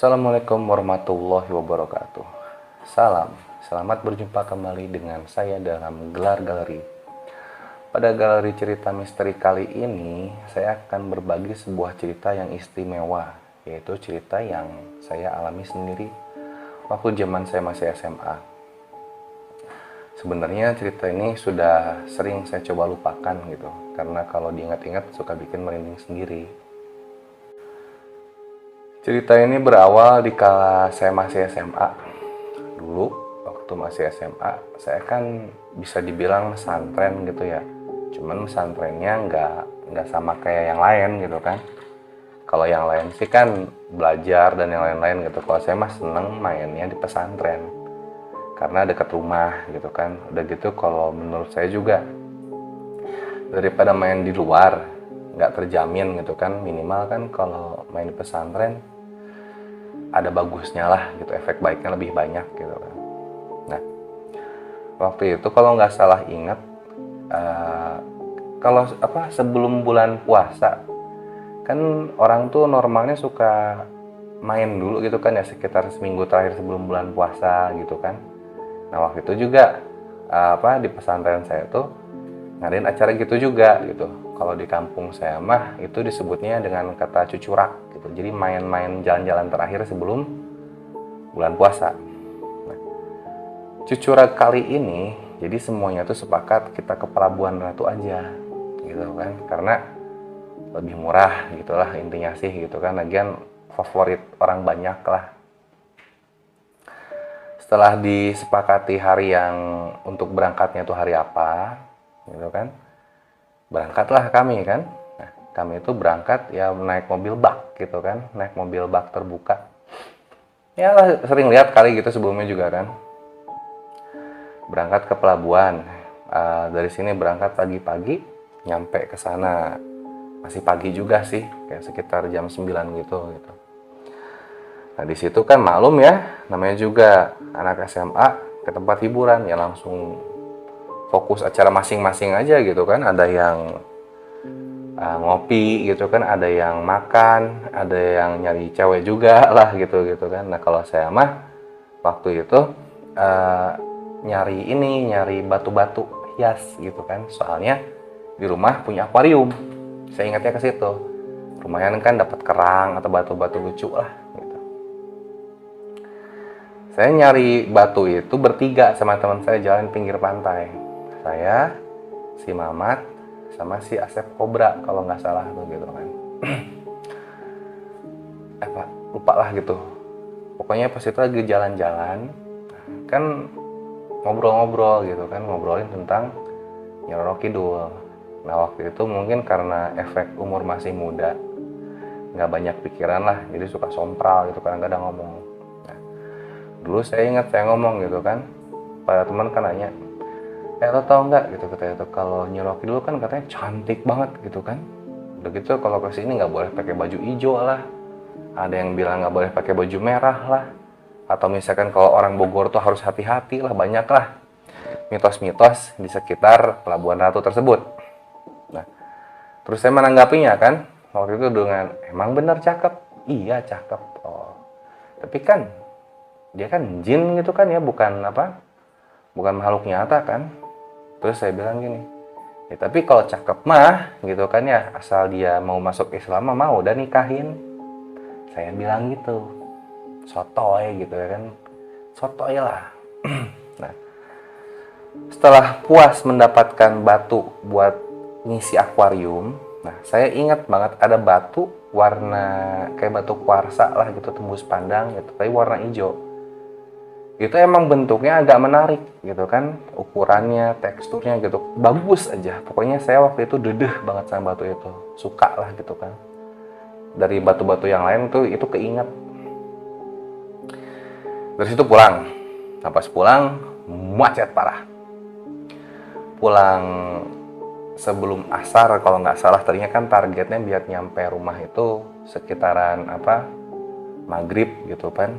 Assalamualaikum warahmatullahi wabarakatuh. Salam, selamat berjumpa kembali dengan saya dalam Gelar Galeri. Pada galeri cerita misteri kali ini, saya akan berbagi sebuah cerita yang istimewa, yaitu cerita yang saya alami sendiri waktu zaman saya masih SMA. Sebenarnya cerita ini sudah sering saya coba lupakan gitu, karena kalau diingat-ingat suka bikin merinding sendiri. Cerita ini berawal di kala saya masih SMA. Dulu, waktu masih SMA, saya kan bisa dibilang pesantren gitu ya. Cuman pesantrennya nggak sama kayak yang lain gitu kan. Kalau yang lain sih kan belajar dan yang lain-lain gitu. Kalau saya mah seneng mainnya di pesantren. Karena dekat rumah gitu kan. Udah gitu kalau menurut saya juga, daripada main di luar, nggak terjamin gitu kan. Minimal kan kalau main di pesantren ada bagusnya lah gitu, efek baiknya lebih banyak gitu kan. Nah, waktu itu kalau nggak salah ingat, kalau sebelum bulan puasa kan orang tuh normalnya suka main dulu gitu kan ya, sekitar seminggu terakhir sebelum bulan puasa gitu kan. Nah, waktu itu juga di pesantren saya tuh ngadain acara gitu juga gitu. Kalau di kampung saya mah itu disebutnya dengan kata cucurak gitu. Jadi main-main jalan-jalan terakhir sebelum bulan puasa. Nah, cucurak kali ini jadi semuanya tuh sepakat kita ke Pelabuhan Ratu aja gitu kan. Karena lebih murah gitulah intinya sih gitu kan. Lagian favorit orang banyak lah. Setelah disepakati hari yang untuk berangkatnya tuh hari apa gitu kan, berangkatlah kami kan. Nah, kami itu berangkat ya naik mobil bak gitu kan, naik mobil bak terbuka. Ya lah, sering lihat kali gitu sebelumnya juga kan. Berangkat ke pelabuhan. Dari sini berangkat pagi-pagi, nyampe ke sana masih pagi juga sih, kayak sekitar jam 9 gitu. Nah, di situ kan maklum ya, namanya juga anak SMA ke tempat hiburan ya langsung fokus acara masing-masing aja gitu kan. Ada yang ngopi gitu kan, ada yang makan, ada yang nyari cewek juga lah gitu kan. Nah, kalau saya mah waktu itu nyari batu-batu hias gitu kan. Soalnya di rumah punya akuarium. Saya ingatnya ke situ. Lumayan kan dapat kerang atau batu-batu lucu lah gitu. Saya nyari batu itu bertiga sama teman saya jalan pinggir pantai. Saya, si Mamat, sama si Asep Kobra kalau nggak salah tuh gitu kan. Lupa lah gitu. Pokoknya pas itu lagi jalan-jalan, kan ngobrol-ngobrol gitu kan, ngobrolin tentang Nyi Roro Kidul. Nah, waktu itu mungkin karena efek umur masih muda, nggak banyak pikiran lah, jadi suka sompral gitu kadang-kadang ngomong. Nah, dulu saya ingat saya ngomong gitu kan, pada teman kan nanya, lo tau nggak gitu katanya tuh, kalau Nyi Roro Kidul kan katanya cantik banget gitu kan. Udah gitu kalau kesini nggak boleh pakai baju hijau lah, ada yang bilang nggak boleh pakai baju merah lah, atau misalkan kalau orang Bogor tuh harus hati-hati lah, banyak lah mitos-mitos di sekitar Pelabuhan Ratu tersebut. Nah, terus saya menanggapinya kan waktu itu dengan, emang bener cakep? Iya cakep. Oh, tapi kan dia kan jin gitu kan ya, bukan makhluk nyata kan. Terus saya bilang gini, ya tapi kalau cakep mah gitu kan ya, asal dia mau masuk Islam mah mau udah nikahin. Saya bilang gitu. Sotoy gitu ya kan, sotoy lah. Nah, setelah puas mendapatkan batu buat ngisi akuarium, nah saya ingat banget ada batu warna kayak batu kuarsa lah gitu, tembus pandang gitu, tapi warna hijau. Itu emang bentuknya agak menarik gitu kan, ukurannya, teksturnya gitu, bagus aja. Pokoknya saya waktu itu dedeh banget sama batu itu, suka lah gitu kan. Dari batu-batu yang lain tuh itu keinget. Dari situ pulang. Pas pulang macet parah. Pulang sebelum asar kalau nggak salah, tadinya kan targetnya biar nyampe rumah itu sekitaran maghrib gitu kan.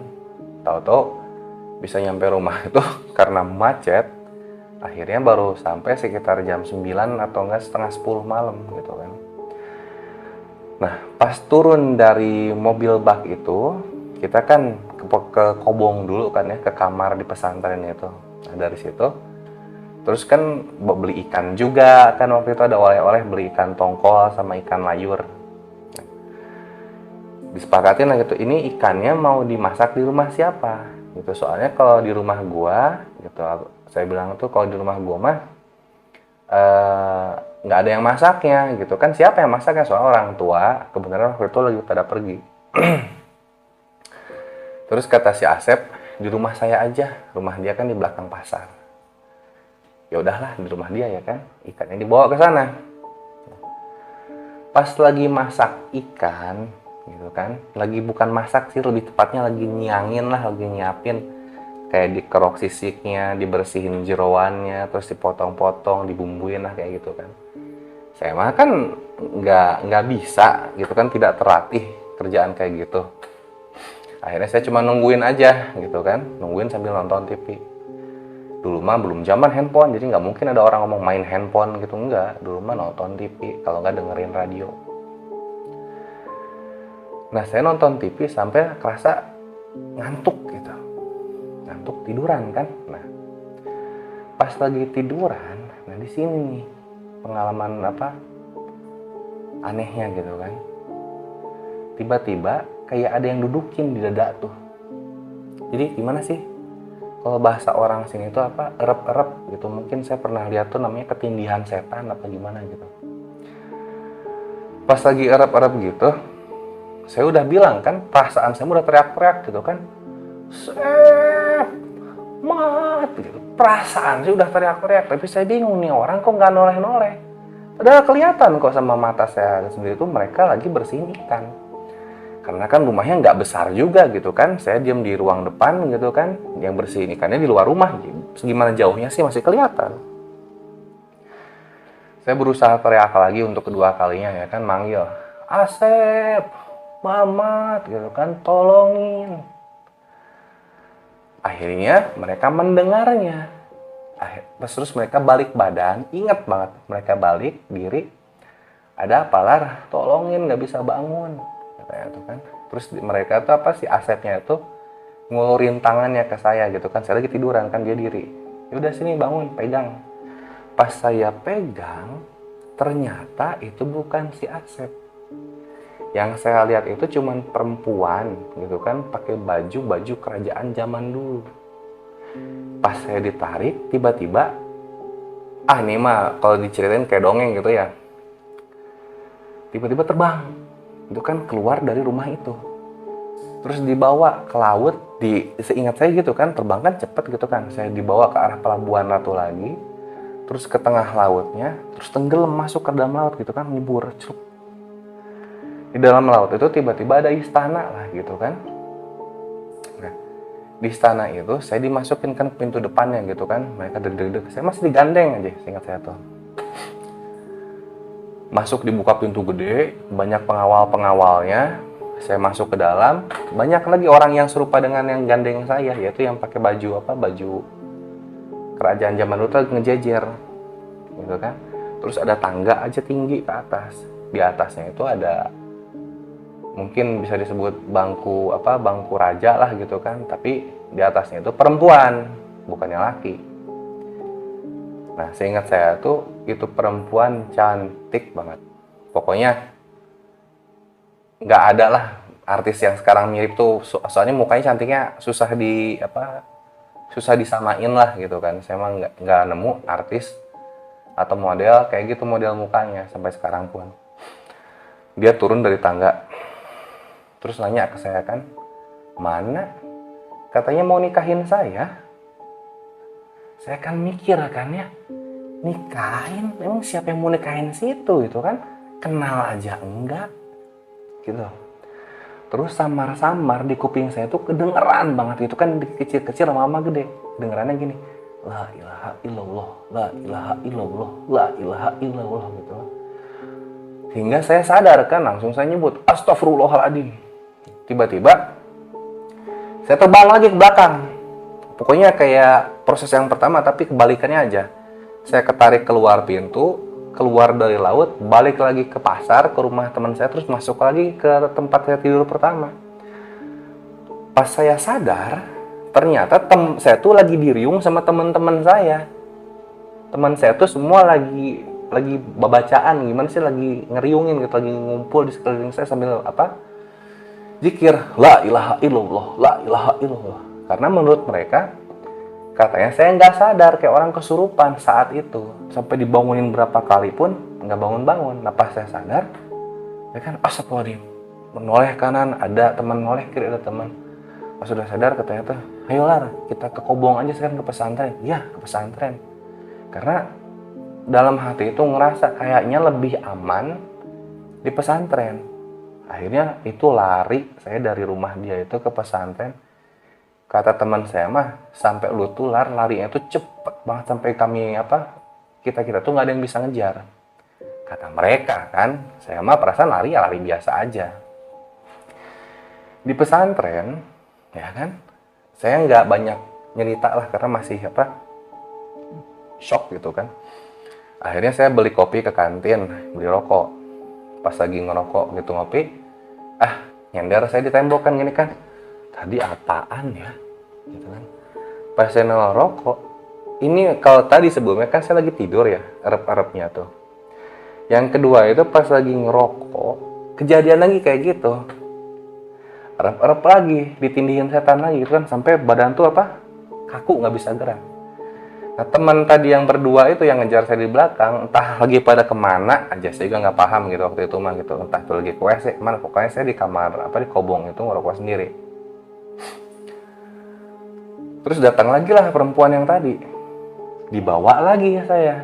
Tahu-tahu bisa nyampe rumah itu karena macet, akhirnya baru sampai sekitar jam 9 atau enggak setengah 10 malam gitu kan. Nah, pas turun dari mobil bak itu, kita kan ke kobong dulu kan ya, ke kamar di pesantren itu. Nah dari situ terus kan beli ikan juga kan, waktu itu ada oleh-oleh, beli ikan tongkol sama ikan layur. Disepakatin lah gitu, ini ikannya mau dimasak di rumah siapa gitu, soalnya kalau di rumah gua gitu, saya bilang tuh kalau di rumah gua mah nggak ada yang masaknya gitu kan, siapa yang masaknya, soal orang tua kebenaran waktu itu lagi pada pergi. Terus kata si Asep, di rumah saya aja, rumah dia kan di belakang pasar. Ya udahlah, di rumah dia ya kan, ikannya dibawa ke sana. Pas lagi masak ikan gitu kan, lagi bukan masak sih, lebih tepatnya lagi nyiangin lah, lagi nyiapin, kayak dikerok sisiknya, dibersihin jeroannya, terus dipotong-potong, dibumbuin lah kayak gitu kan. Saya mah kan nggak bisa gitu kan, tidak terlatih kerjaan kayak gitu. Akhirnya saya cuma nungguin aja gitu kan, nungguin sambil nonton TV. Dulu mah belum zaman handphone, jadi nggak mungkin ada orang ngomong main handphone gitu, enggak. Dulu mah nonton TV, kalau nggak dengerin radio. Nah saya nonton TV sampai kerasa ngantuk gitu, ngantuk tiduran kan. Nah pas lagi tiduran, nah di sini nih pengalaman apa anehnya gitu kan. Tiba-tiba kayak ada yang dudukin di dada tuh. Jadi gimana sih? Kalau bahasa orang sini itu apa? Erep-erep gitu. Mungkin saya pernah lihat tuh namanya ketindihan setan apa gimana gitu. Pas lagi erep-erep gitu, saya udah bilang kan, perasaan saya udah teriak-teriak gitu kan. Sep, mat gitu. Perasaan saya udah teriak-teriak, tapi saya bingung nih orang kok nggak noleh-noleh. Padahal kelihatan kok sama mata saya sendiri tuh mereka lagi bersihin ikan. Karena kan rumahnya nggak besar juga gitu kan, saya diam di ruang depan gitu kan, yang bersihin ikannya di luar rumah, segimana jauhnya sih masih kelihatan. Saya berusaha teriak lagi untuk kedua kalinya ya kan, manggil, Asep, Mamat gitu kan, tolongin. Akhirnya mereka mendengarnya. Terus mereka balik badan, ingat banget, mereka balik diri, ada apa Lar, tolongin nggak bisa bangun. Katanya tuh kan. Terus mereka tuh apa, si Asepnya itu ngulurin tangannya ke saya gitu kan, saya lagi tiduran kan, dia diri, ya udah sini bangun, pegang. Pas saya pegang, ternyata itu bukan si Asep. Yang saya lihat itu cuman perempuan gitu kan, pakai baju kerajaan zaman dulu. Pas saya ditarik, tiba-tiba ini mah kalau diceritain kayak dongeng gitu ya, tiba-tiba terbang itu kan, keluar dari rumah itu, terus dibawa ke laut. Seingat saya gitu kan, terbang kan cepet gitu kan, saya dibawa ke arah Pelabuhan Ratu lagi, terus ke tengah lautnya, terus tenggelam masuk ke dalam laut gitu kan, nyebur celup. Di dalam laut itu tiba-tiba ada istana lah gitu kan. Nah di istana itu saya dimasukin kan pintu depannya gitu kan, mereka deg-deg, saya masih digandeng aja, seingat saya tuh. Masuk, dibuka pintu gede, banyak pengawal-pengawalnya. Saya masuk ke dalam, banyak lagi orang yang serupa dengan yang gandeng saya, yaitu yang pakai baju kerajaan zaman dulu tuh ngejejer gitu kan. Terus ada tangga aja tinggi ke atas. Di atasnya itu ada, mungkin bisa disebut bangku raja lah gitu kan, tapi di atasnya itu perempuan, bukannya laki. Nah, seingat saya tuh itu perempuan cantik banget. Pokoknya nggak ada lah artis yang sekarang mirip tuh. Soalnya mukanya cantiknya susah disamain lah gitu kan. Saya mah nggak nemu artis atau model kayak gitu, model mukanya sampai sekarang pun. Dia turun dari tangga, terus nanya ke saya kan, mana? Katanya mau nikahin saya. Saya kan mikir kan ya, nikahin? Emang siapa yang mau nikahin situ gitu kan? Kenal aja enggak gitu. Terus samar-samar di kuping saya tuh kedengeran banget gitu kan, kecil-kecil lama-lama gede. Dengerannya gini, la ilaha illallah, la ilaha illallah, la ilaha illallah gitu. Hingga saya sadar kan, langsung saya nyebut astagfirullahaladzim. Tiba-tiba saya terbang lagi ke belakang. Pokoknya kayak proses yang pertama tapi kebalikannya aja. Saya ketarik keluar pintu, keluar dari laut, balik lagi ke pasar, ke rumah teman saya, terus masuk lagi ke tempat saya tidur pertama. Pas saya sadar, ternyata saya tuh lagi diriung sama teman-teman saya. Teman saya tuh semua lagi bacaan, gimana sih, lagi ngeriungin gitu, lagi ngumpul di sekeliling saya sambil zikir, la ilaha illallah, la ilaha illallah. Karena menurut mereka, katanya saya nggak sadar, kayak orang kesurupan saat itu, sampai dibangunin berapa kali pun nggak bangun-bangun. Nah pas saya sadar, ya kan, astagfirullahaladzim, menoleh kanan ada teman, menoleh kiri ada teman. Pas sudah sadar katanya tuh, ayo Lar, kita ke Kobong aja sekarang, ke pesantren. Ya, ke pesantren. Karena dalam hati itu ngerasa kayaknya lebih aman di pesantren. Akhirnya itu lari saya dari rumah dia itu ke pesantren. Kata teman saya mah, sampai lu tuh Lar, larinya tuh cepet banget sampai kami kita tuh nggak ada yang bisa ngejar. Kata mereka kan, saya mah perasaan lari ya lari biasa aja. Di pesantren ya kan, saya nggak banyak nyerita lah karena masih shock gitu kan. Akhirnya saya beli kopi ke kantin, beli rokok. Pas lagi ngerokok gitu ngopi, nyender saya di tembok kan gini kan, tadi apaan ya gitu kan. Pas saya ngerokok, ini kalau tadi sebelumnya kan saya lagi tidur ya, arep-arepnya tuh. Yang kedua itu pas lagi ngerokok, kejadian lagi kayak gitu. Arep-arep lagi, ditindihin setan lagi gitu kan, sampai badan tuh kaku, nggak bisa gerak. Nah teman tadi yang berdua itu yang ngejar saya di belakang, entah lagi pada kemana aja, saya juga nggak paham gitu waktu itu mah gitu, entah itu lagi ke WC mana, pokoknya saya di kamar di Kobong itu ngerokok sendiri. Terus datang lagi lah perempuan yang tadi, dibawa lagi ya saya,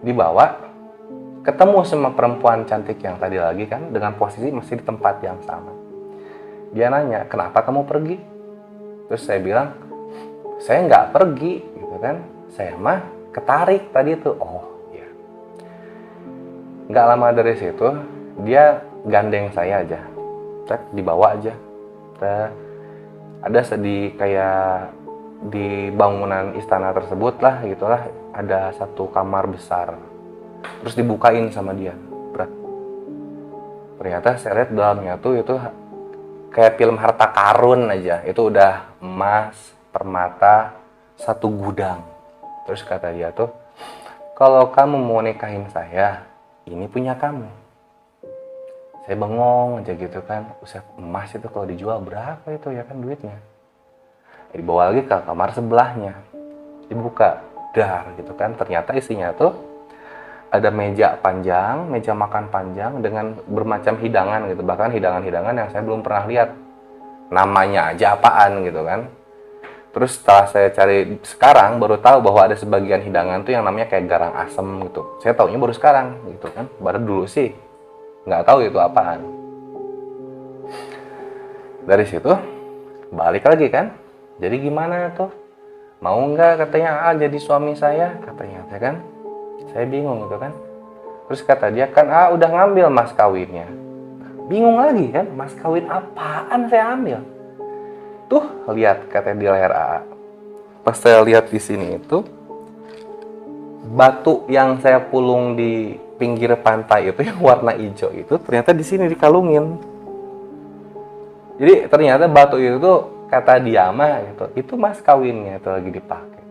dibawa ketemu sama perempuan cantik yang tadi lagi kan, dengan posisi masih di tempat yang sama. Dia nanya, kenapa kamu pergi? Terus saya bilang, saya nggak pergi gitu kan, saya mah ketarik tadi tuh. Oh ya. Nggak lama dari situ dia gandeng saya aja, dibawa aja. Ada sedih kayak di bangunan istana tersebut lah gitulah, ada satu kamar besar, terus dibukain sama dia. Ternyata saya lihat dalamnya tuh itu kayak film harta karun aja, itu udah emas, permata, satu gudang. Terus kata dia tuh, kalau kamu mau nikahin saya, ini punya kamu. Saya bengong aja gitu kan, uset, emas itu kalau dijual berapa itu ya kan duitnya. Dibawa lagi ke kamar sebelahnya, dibuka, dar gitu kan, ternyata isinya tuh ada meja panjang, meja makan panjang dengan bermacam hidangan gitu, bahkan hidangan-hidangan yang saya belum pernah lihat, namanya aja apaan gitu kan. Terus setelah saya cari sekarang baru tahu bahwa ada sebagian hidangan tuh yang namanya kayak garang asem gitu. Saya taunya baru sekarang gitu kan, baru dulu sih nggak tahu itu apaan. Dari situ balik lagi kan, jadi gimana tuh, mau nggak katanya jadi suami saya katanya, ya kan. Saya bingung gitu kan. Terus kata dia kan udah ngambil mas kawinnya. Bingung lagi kan, mas kawin apaan saya ambil. Tuh lihat kata di layar AA. Pas saya lihat di sini itu batu yang saya pulung di pinggir pantai itu yang warna hijau itu ternyata di sini dikalungin. Jadi ternyata batu itu tuh kata dia mah gitu, itu mas kawinnya itu lagi dipakai.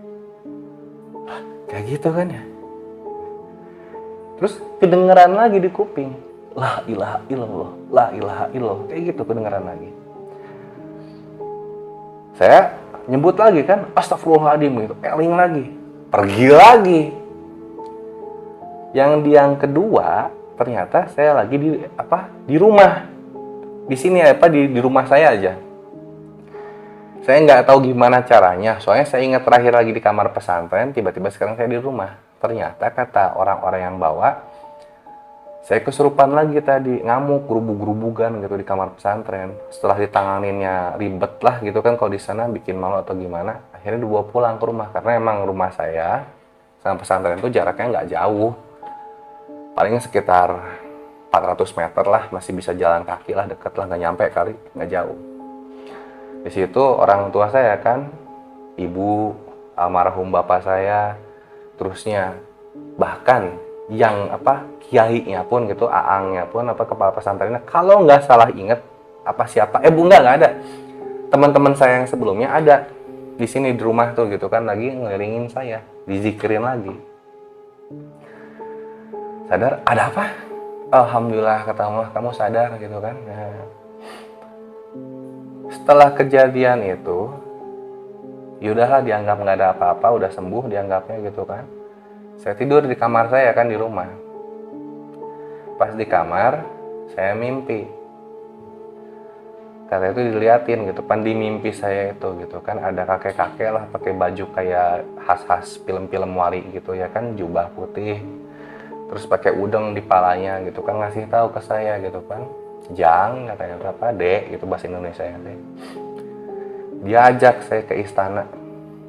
Kayak gitu kan ya. Terus kedengeran lagi di kuping, la ilaha illallah, la ilaha illallah, kayak gitu kedengeran lagi. Saya nyebut lagi kan, astagfirullahaladzim gitu, eling lagi, pergi lagi. Yang kedua ternyata saya lagi di rumah, di sini di rumah saya aja. Saya nggak tahu gimana caranya, soalnya saya ingat terakhir lagi di kamar pesantren, tiba-tiba sekarang saya di rumah. Ternyata kata orang-orang yang bawa, saya kesurupan lagi tadi, ngamuk, gerubug-gerubugan gitu di kamar pesantren. Setelah ditanganinnya ribet lah gitu kan, kalau di sana bikin malu atau gimana, akhirnya dibawa pulang ke rumah. Karena emang rumah saya sama pesantren itu jaraknya nggak jauh, paling sekitar 400 meter lah, masih bisa jalan kaki lah, deket lah, nggak nyampe kali, nggak jauh. Di situ orang tua saya kan, ibu, almarhum bapak saya, terusnya bahkan yang kiainya pun gitu, aangnya pun kepala pesantrennya, kalau nggak salah inget apa siapa, Bu, nggak ada. Teman-teman saya yang sebelumnya ada di sini di rumah tuh gitu kan, lagi ngelilingin saya, dizikirin lagi. Sadar, ada apa? Alhamdulillah kata Allah, kamu sadar gitu kan. Nah, setelah kejadian itu, yaudahlah dianggap nggak ada apa-apa, udah sembuh dianggapnya gitu kan. Saya tidur di kamar saya kan di rumah. Pas di kamar, saya mimpi. Kata itu diliatin gitu kan di mimpi saya itu gitu kan, ada kakek-kakek lah pakai baju kayak khas-khas film-film wali gitu ya kan, jubah putih, terus pakai udeng di palanya gitu kan, ngasih tahu ke saya gitu kan, Jang katanya, berapa Dek gitu bahasa Indonesia ya Dek. Dia ajak saya ke istana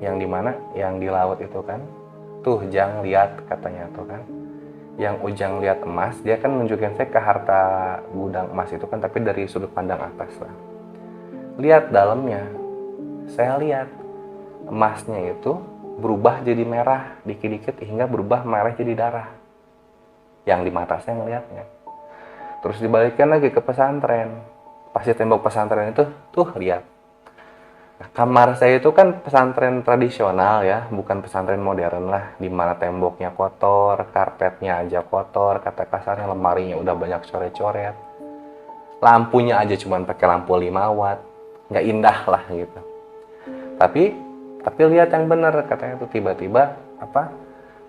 yang di mana, yang di laut itu kan, tuh Jang lihat katanya tuh kan, yang Ujang lihat emas, dia kan nunjukin saya ke harta gudang emas itu kan, tapi dari sudut pandang atas lah. Lihat dalamnya, saya lihat emasnya itu berubah jadi merah dikit-dikit hingga berubah merah jadi darah. Yang di mata saya ngelihatnya. Terus dibalikkan lagi ke pesantren. Pas di tembok pesantren itu, tuh lihat. Nah, kamar saya itu kan pesantren tradisional ya, bukan pesantren modern lah, di mana temboknya kotor, karpetnya aja kotor, kata kasarnya lemarinya udah banyak coret-coret. Lampunya aja cuma pakai lampu 5 watt. Nggak indah lah gitu. Tapi lihat yang benar, katanya tuh tiba-tiba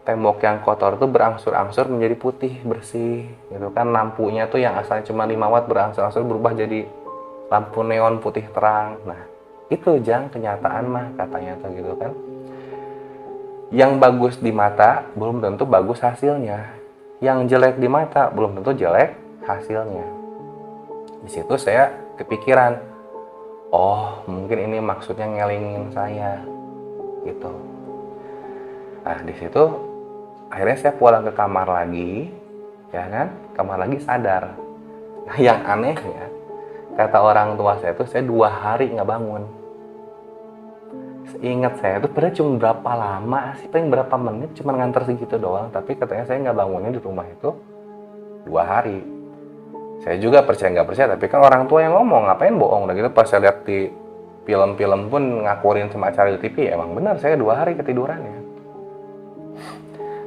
tembok yang kotor tuh berangsur-angsur menjadi putih bersih gitu kan, lampunya tuh yang asalnya cuma 5 watt berangsur-angsur berubah jadi lampu neon putih terang. Nah itu Jang kenyataan mah katanya tuh gitu kan, yang bagus di mata belum tentu bagus hasilnya, yang jelek di mata belum tentu jelek hasilnya. Di situ saya kepikiran, oh mungkin ini maksudnya ngelingin saya gitu. Nah di situ akhirnya saya pulang ke kamar lagi, ya kan, kamar lagi sadar. Nah yang anehnya, kata orang tua saya tuh saya 2 hari nggak bangun. Ingat saya tuh padahal cuma berapa lama sih, paling berapa menit, cuma nganter segitu doang, tapi katanya saya nggak bangunnya di rumah itu 2 hari. Saya juga percaya nggak percaya, tapi kan orang tua yang ngomong, ngapain bohong. Udah gitu pas saya lihat di film-film pun ngakurin sama acara di TV, emang benar saya 2 hari ketiduran ya.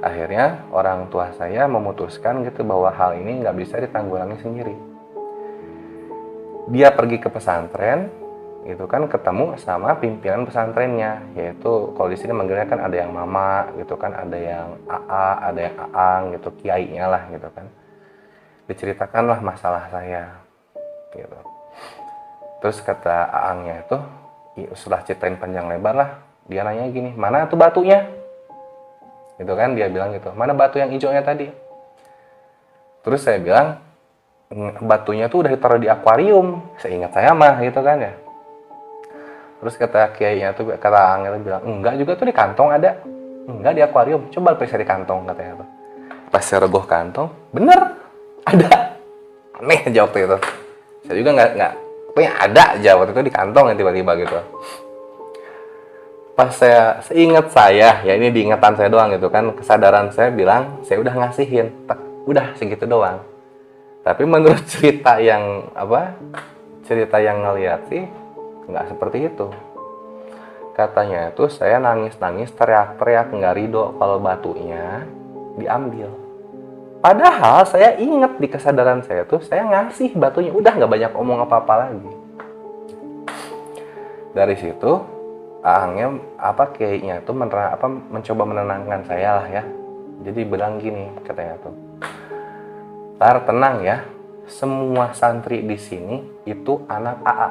Akhirnya orang tua saya memutuskan gitu bahwa hal ini nggak bisa ditanggulangi sendiri. Dia pergi ke pesantren, itu kan ketemu sama pimpinan pesantrennya, yaitu kalau di sini manggilnya kan ada yang mama gitu kan, ada yang AA, ada yang aang gitu, kiainya lah gitu kan. Diceritakanlah masalah saya gitu. Terus kata aangnya itu, setelah ceritain panjang lebar lah, dia nanya gini, mana tuh batunya? Gitu kan, dia bilang gitu, mana batu yang hijaunya tadi? Terus saya bilang, batunya tuh udah ditaruh di akuarium, seingat saya mah gitu kan ya. Terus kata kiainya tuh, kata aangnya tuh bilang, enggak juga tuh di kantong ada, enggak di akuarium, coba periksa di kantong katanya tuh. Pas saya regoh kantong, bener ada. Aneh aja waktu itu. Saya juga nggak pokoknya ada aja waktu itu di kantong yang tiba-tiba gitu. Pas saya seingat saya, ya ini diingatan saya doang gitu kan, kesadaran saya bilang saya udah ngasihin, udah segitu doang. Tapi menurut cerita yang ngeliat sih nggak seperti itu. Katanya itu saya nangis-nangis, teriak-teriak nggak ridho kalau batunya diambil. Padahal saya ingat di kesadaran saya tuh saya ngasih batunya, udah nggak banyak omong apa-apa lagi. Dari situ aangnya kayaknya tuh mencoba menenangkan saya lah ya. Jadi bilang gini katanya tuh, Tar tenang ya, semua santri di sini itu anak AA,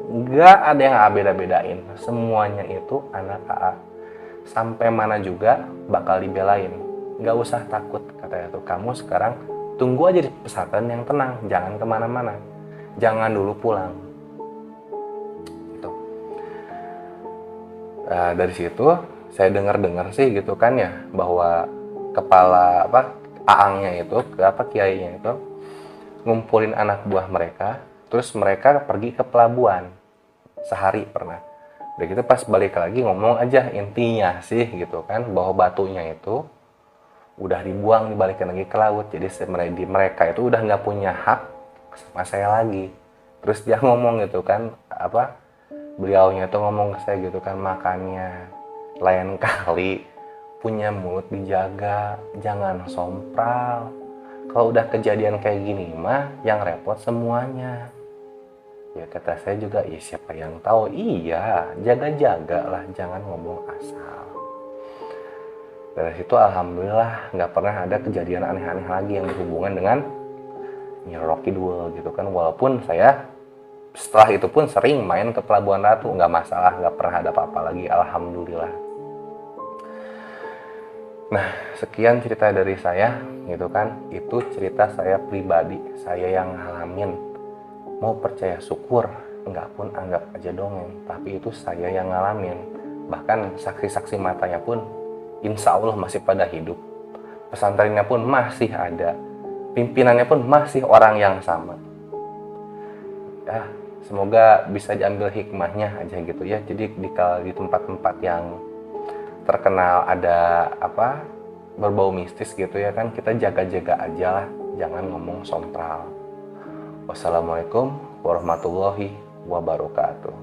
nggak ada yang beda-bedain, semuanya itu anak AA, sampai mana juga bakal dibelain. Nggak usah takut katanya tuh, kamu sekarang tunggu aja di pesantren yang tenang, jangan kemana-mana, jangan dulu pulang gitu. Nah, dari situ saya dengar sih gitu kan ya, bahwa kepala aangnya itu kiainya itu ngumpulin anak buah mereka, terus mereka pergi ke pelabuhan sehari pernah. Udah gitu pas balik lagi ngomong aja intinya sih gitu kan, bahwa batunya itu udah dibuang, dibalikin lagi ke laut. Jadi mereka itu udah nggak punya hak sama saya lagi. Terus dia ngomong gitu kan, apa, beliaunya tuh ngomong ke saya gitu kan, makanya lain kali punya mulut dijaga, jangan sompral. Kalau udah kejadian kayak gini mah yang repot semuanya. Ya kata saya juga, ya siapa yang tahu, iya jaga-jaga lah, jangan ngomong asal. Dari situ alhamdulillah nggak pernah ada kejadian aneh-aneh lagi yang berhubungan dengan Nyi Roro Kidul gitu kan. Walaupun saya setelah itu pun sering main ke Pelabuhan Ratu, nggak masalah, nggak pernah ada apa-apa lagi, alhamdulillah. Nah, sekian cerita dari saya gitu kan. Itu cerita saya pribadi, saya yang ngalamin. Mau percaya syukur, enggak pun anggap aja dongeng, tapi itu saya yang ngalamin. Bahkan saksi-saksi matanya pun insya Allah masih pada hidup. Pesantrennya pun masih ada, pimpinannya pun masih orang yang sama. Ya, semoga bisa diambil hikmahnya aja gitu ya. Jadi di tempat-tempat yang terkenal ada apa, berbau mistis gitu ya kan, kita jaga-jaga aja lah, jangan ngomong sompral. Wassalamualaikum warahmatullahi wabarakatuh.